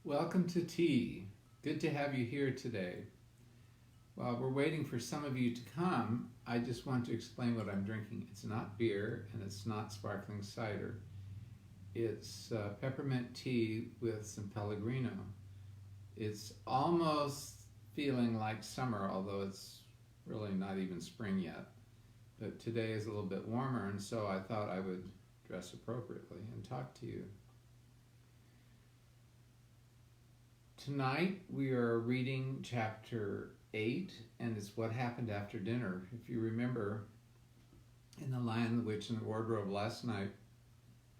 Welcome to tea. Good to have you here today. While we're waiting for some of you to come, I just want to explain what I'm drinking. It's not beer and it's not sparkling cider. It's peppermint tea with some Pellegrino. It's almost feeling like summer, although it's really not even spring yet. But today is a little bit warmer, and so I thought I would dress appropriately and talk to you. Tonight we are reading chapter 8, and it's what happened after dinner. If you remember, in The Lion, the Witch, and the Wardrobe last night,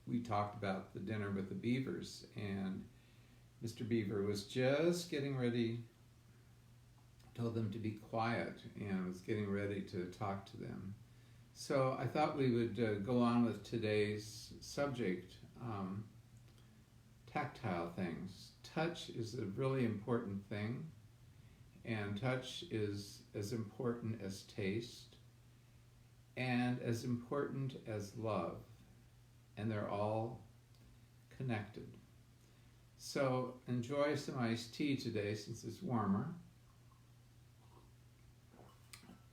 we talked about the dinner with the beavers, and Mr. Beaver was just getting ready, told them to be quiet, and was getting ready to talk to them. So I thought we would go on with today's subject, tactile things. Touch is a really important thing, and touch is as important as taste and as important as love, and they're all connected. So enjoy some iced tea today since it's warmer,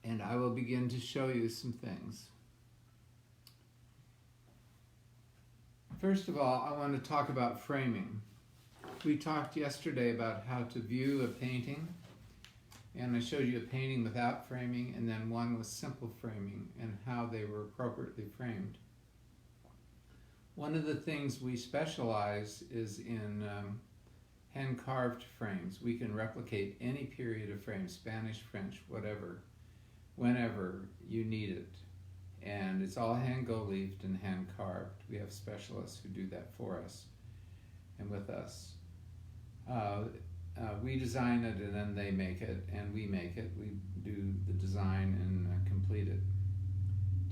and I will begin to show you some things. First of all, I want to talk about framing. We talked yesterday about how to view a painting, and I showed you a painting without framing and then one with simple framing and how they were appropriately framed. One of the things we specialize is in hand-carved frames. We can replicate any period of frame, Spanish, French, whatever, whenever you need it. And it's all hand-go-leafed and hand-carved. We have specialists who do that for us and with us. We design it and then they make it, and we make it. We do the design and complete it.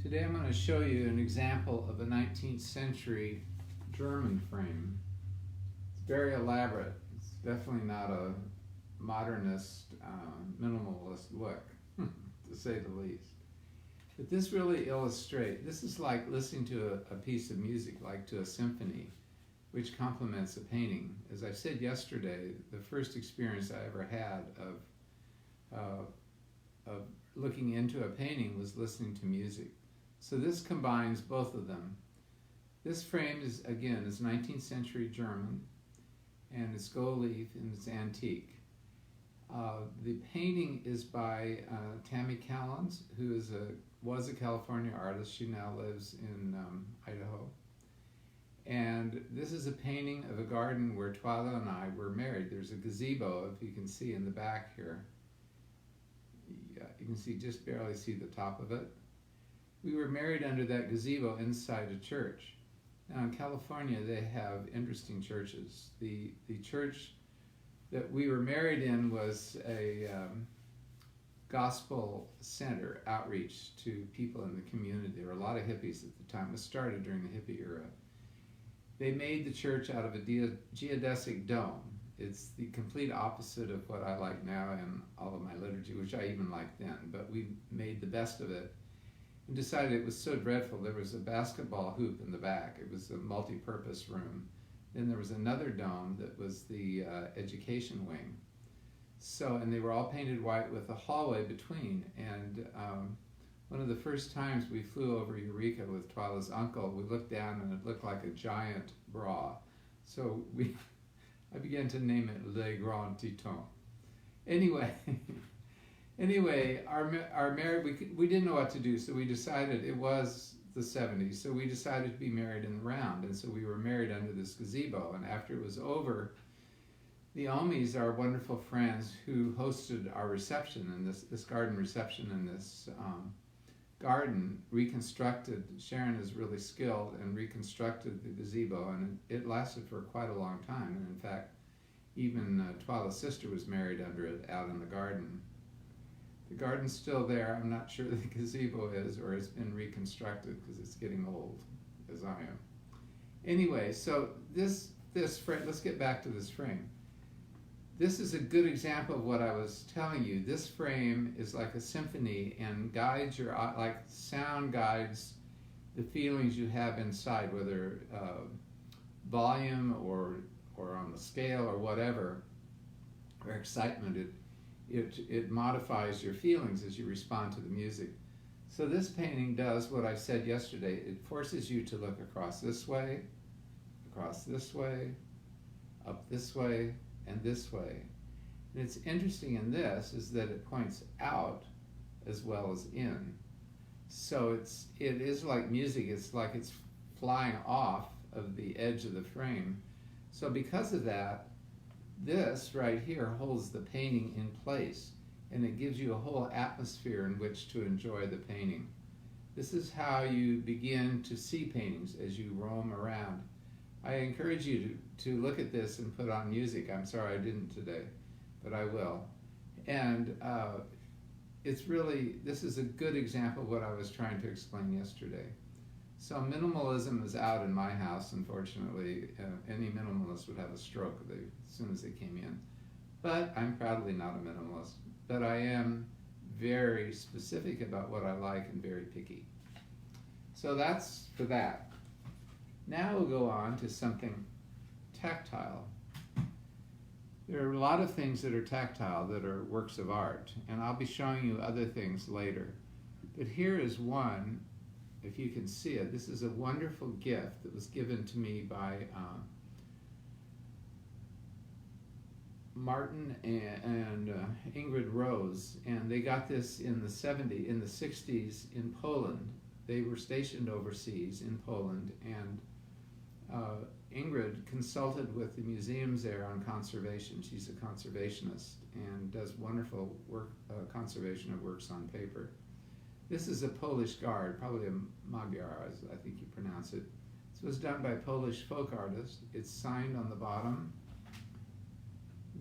Today I'm going to show you an example of a 19th century German frame. It's very elaborate. It's definitely not a modernist, minimalist look, to say the least. But this really illustrates, this is like listening to a piece of music, like to a symphony, which complements a painting. As I said yesterday, the first experience I ever had of looking into a painting was listening to music. So this combines both of them. This frame is 19th century German, and it's gold leaf and it's antique. The painting is by Tammy Callens, who was a California artist. She now lives in Idaho. And this is a painting of a garden where Twyla and I were married. There's a gazebo, if you can see in the back here. Yeah, you can see, just barely see the top of it. We were married under that gazebo inside a church. Now in California, they have interesting churches. The church that we were married in was a gospel center outreach to people in the community. There were a lot of hippies at the time. It was started during the hippie era. They made the church out of a geodesic dome. It's the complete opposite of what I like now in all of my liturgy, which I even liked then, but we made the best of it and decided it was so dreadful. There was a basketball hoop in the back. It was a multi-purpose room. Then there was another dome that was the education wing. So, and they were all painted white with a hallway between. And one of the first times we flew over Eureka with Twyla's uncle, we looked down and it looked like a giant bra. So I began to name it Le Grand Titan. Anyway, our marriage, we didn't know what to do, so we decided, it was the 70s, so we decided to be married in the round, and so we were married under this gazebo. And after it was over, the Omis, our wonderful friends who hosted our reception in this garden reception in this garden, reconstructed. Sharon is really skilled and reconstructed the gazebo, and it lasted for quite a long time. And in fact, even Twyla's sister was married under it out in the garden. The garden's still there. I'm not sure the gazebo is, or it's been reconstructed because it's getting old, as I am. Anyway, so this frame, let's get back to this frame. This is a good example of what I was telling you. This frame is like a symphony and guides your, like sound guides the feelings you have inside, whether volume or or on the scale or whatever, or excitement, it modifies your feelings as you respond to the music. So this painting does what I said yesterday. It forces you to look across this way, up this way, and this way. And it's interesting in this is that it points out as well as in. So it is like music. It's like it's flying off of the edge of the frame. So because of that, this right here holds the painting in place, and it gives you a whole atmosphere in which to enjoy the painting. This is how you begin to see paintings as you roam around. I encourage you to look at this and put on music. I'm sorry I didn't today, but I will. And it's really, this is a good example of what I was trying to explain yesterday. So minimalism is out in my house, unfortunately. Any minimalist would have a stroke as soon as they came in. But I'm proudly not a minimalist. But I am very specific about what I like and very picky. So that's for that. Now we'll go on to something tactile. There are a lot of things that are tactile that are works of art, and I'll be showing you other things later. But here is one, if you can see it. This is a wonderful gift that was given to me by Martin and Ingrid Rose, and they got this in the 60s in Poland. They were stationed overseas in Poland, and Ingrid consulted with the museums there on conservation. She's a conservationist and does wonderful work, conservation of works on paper. This is a Polish guard, probably a Magyar, as I think you pronounce it. This was done by a Polish folk artist. It's signed on the bottom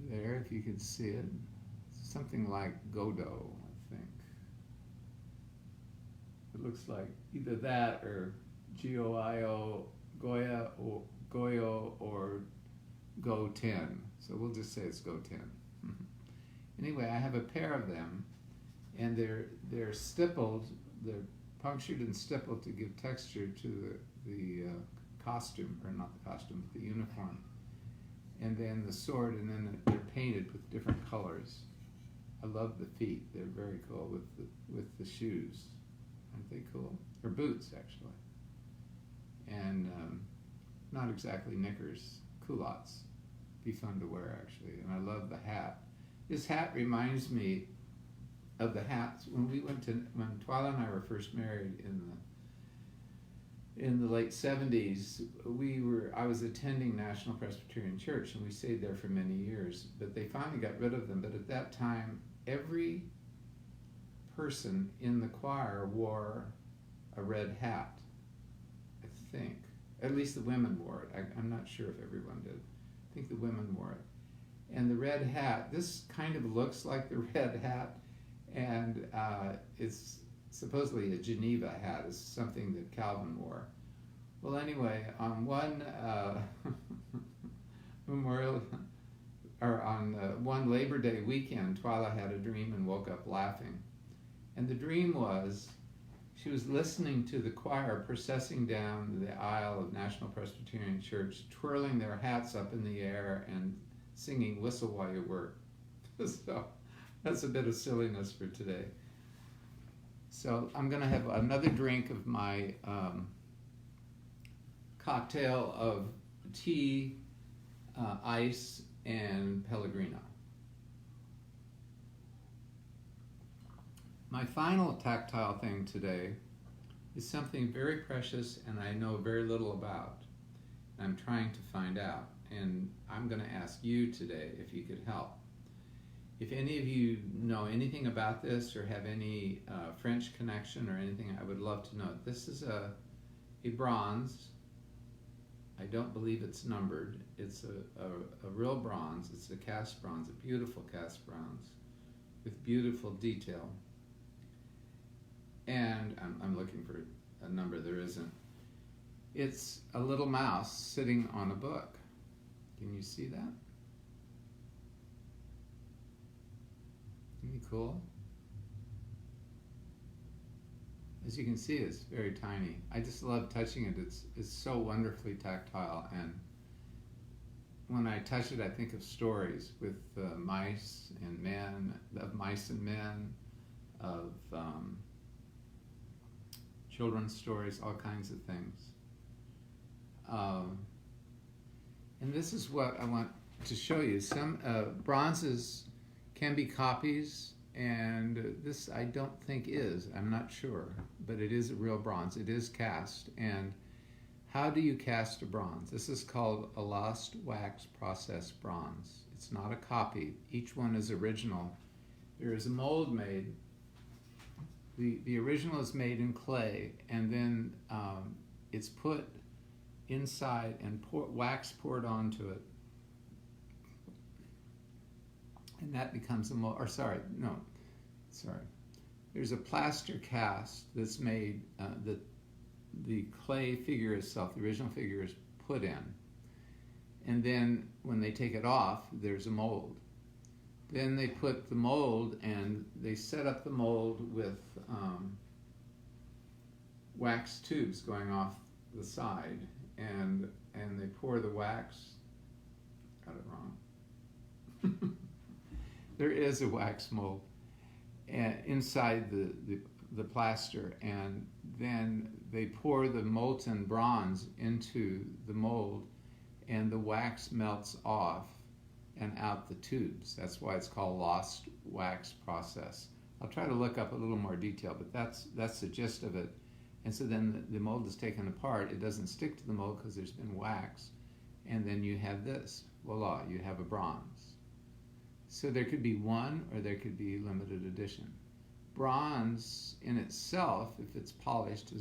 there, if you could see it. It's something like Godot, I think. It looks like either that or Goyo or Go 10. So we'll just say it's Go 10. Anyway, I have a pair of them, and they're stippled, they're punctured and stippled to give texture to the costume, or not the costume, but the uniform. And then the sword, and then they're painted with different colors. I love the feet. They're very cool with the shoes. Aren't they cool? Or boots, actually. And not exactly knickers, culottes. Be fun to wear, actually. And I love the hat. This hat reminds me of the hats when Twyla and I were first married in the late 70s. I was attending National Presbyterian Church, and we stayed there for many years, but they finally got rid of them. But at that time, every person in the choir wore a red hat, I think. At least the women wore it. I'm not sure if everyone did. I think the women wore it. And the red hat, this kind of looks like the red hat, and it's supposedly a Geneva hat, is something that Calvin wore. Well, anyway, on one one Labor Day weekend, Twyla had a dream and woke up laughing. And the dream was she was listening to the choir processing down the aisle of National Presbyterian Church, twirling their hats up in the air and singing "Whistle While You Work." So that's a bit of silliness for today. So I'm going to have another drink of my cocktail of tea, ice, and Pellegrino. My final tactile thing today is something very precious and I know very little about. I'm trying to find out, and I'm going to ask you today if you could help. If any of you know anything about this or have any French connection or anything, I would love to know. This is a bronze. I don't believe it's numbered. It's a real bronze. It's a cast bronze, a beautiful cast bronze with beautiful detail. And I'm looking for a number, there isn't. It's a little mouse sitting on a book. Can you see that? Isn't it cool? As you can see, it's very tiny. I just love touching it. It's so wonderfully tactile, and when I touch it, I think of stories with mice and men, of mice and men, of children's stories, all kinds of things. And this is what I want to show you. Some bronzes can be copies, and this I don't think is. I'm not sure, but it is a real bronze. It is cast. And how do you cast a bronze? This is called a lost wax process bronze. It's not a copy. Each one is original. There is a mold made. The original is made in clay, and then it's put inside and wax poured onto it, and that becomes a mold. Or there's a plaster cast that's made that the clay figure itself, the original figure, is put in, and then when they take it off, there's a mold. Then they put the mold, and they set up the mold with wax tubes going off the side, and they pour the wax. Got it wrong. There is a wax mold inside the plaster, and then they pour the molten bronze into the mold, and the wax melts off and out the tubes. That's why it's called lost wax process. I'll try to look up a little more detail, but that's the gist of it. And so then the mold is taken apart. It doesn't stick to the mold because there's been wax, and then you have this. Voila, you have a bronze. So there could be one, or there could be limited edition. Bronze in itself, if it's polished,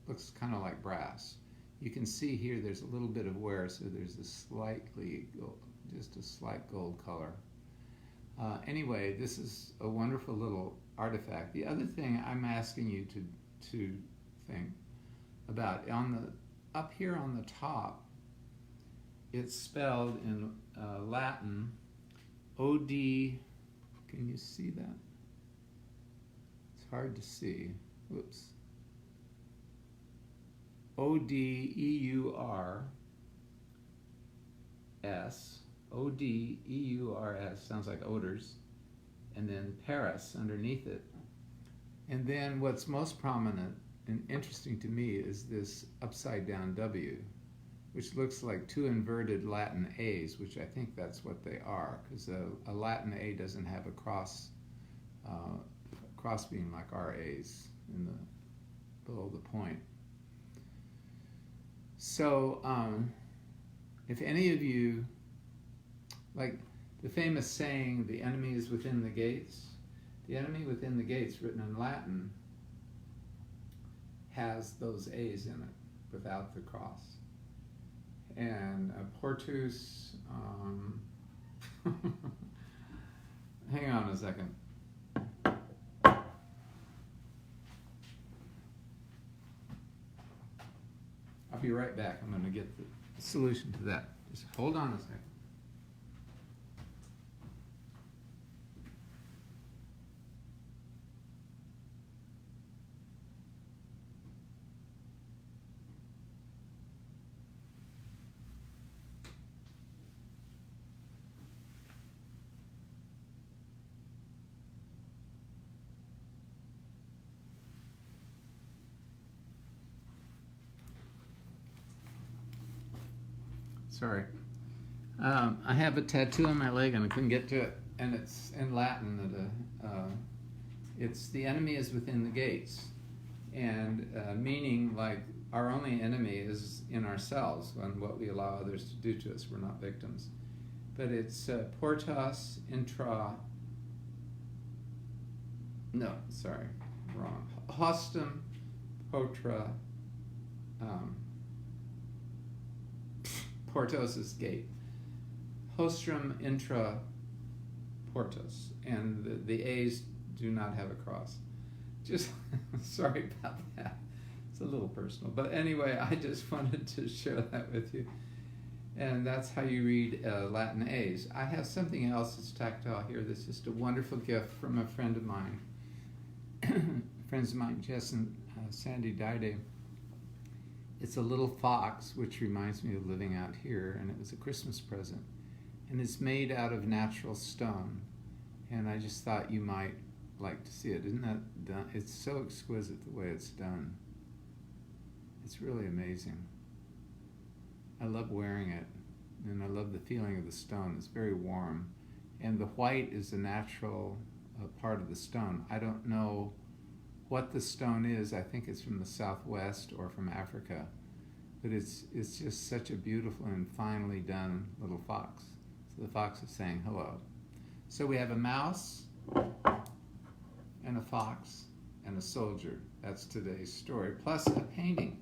looks kind of like brass. You can see here there's a little bit of wear, so there's just a slight gold color. Anyway, this is a wonderful little artifact. The other thing I'm asking you to think about, up here on the top, it's spelled in Latin, O-D, can you see that? It's hard to see. Whoops. O-D-E-U-R-S. O-D-E-U-R-S, sounds like odors, and then Paris underneath it. And then what's most prominent and interesting to me is this upside down W, which looks like two inverted Latin A's, which I think that's what they are, because a Latin A doesn't have a cross beam like our A's below the point. So if any of you, like the famous saying, the enemy is within the gates, the enemy within the gates, written in Latin, has those A's in it without the cross. And Portus, hang on a second. I'll be right back. I'm going to get the solution to that. Just hold on a second. Sorry. I have a tattoo on my leg and I couldn't get to it, and it's in Latin. It's the enemy is within the gates, and meaning like our only enemy is in ourselves and what we allow others to do to us. We're not victims. But it's portas intra, no, sorry, wrong. Hostum potra, portos is gate. Hostrum intra portos, and the A's do not have a cross. Just sorry about that. It's a little personal, but anyway, I just wanted to share that with you. And that's how you read Latin A's. I have something else that's tactile here. That's just a wonderful gift from a friend of mine. Friends of mine, Jess and Sandy Dide. It's a little fox, which reminds me of living out here, and it was a Christmas present. And it's made out of natural stone. And I just thought you might like to see it. Isn't that done? It's so exquisite the way it's done. It's really amazing. I love wearing it, and I love the feeling of the stone. It's very warm. And the white is a natural part of the stone. I don't know what the stone is. I think it's from the Southwest or from Africa. But it's just such a beautiful and finely done little fox. So the fox is saying hello. So we have a mouse and a fox and a soldier. That's today's story, plus a painting.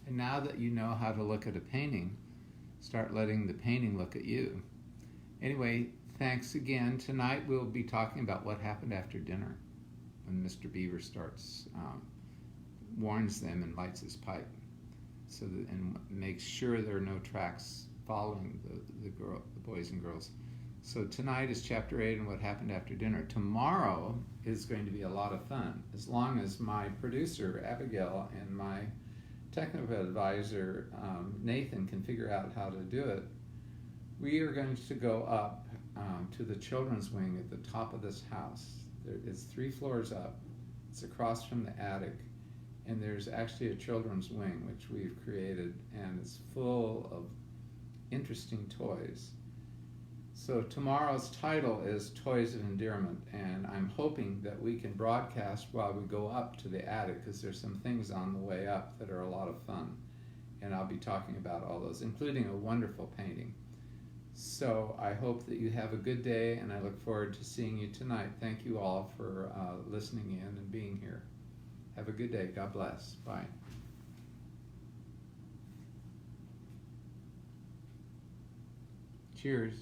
And now that you know how to look at a painting, start letting the painting look at you. Anyway, thanks again. Tonight we'll be talking about what happened after dinner when Mr. Beaver warns them and lights his pipe, and makes sure there are no tracks following the boys and girls. So tonight is chapter 8 and what happened after dinner. Tomorrow is going to be a lot of fun, as long as my producer, Abigail, and my technical advisor, Nathan, can figure out how to do it. We are going to go up to the children's wing at the top of this house. It's 3 floors up. It's across from the attic. And there's actually a children's wing, which we've created, and it's full of interesting toys. So tomorrow's title is Toys of Endearment, and I'm hoping that we can broadcast while we go up to the attic, because there's some things on the way up that are a lot of fun. And I'll be talking about all those, including a wonderful painting. So I hope that you have a good day, and I look forward to seeing you tonight. Thank you all for listening in and being here. Have a good day. God bless. Bye. Cheers.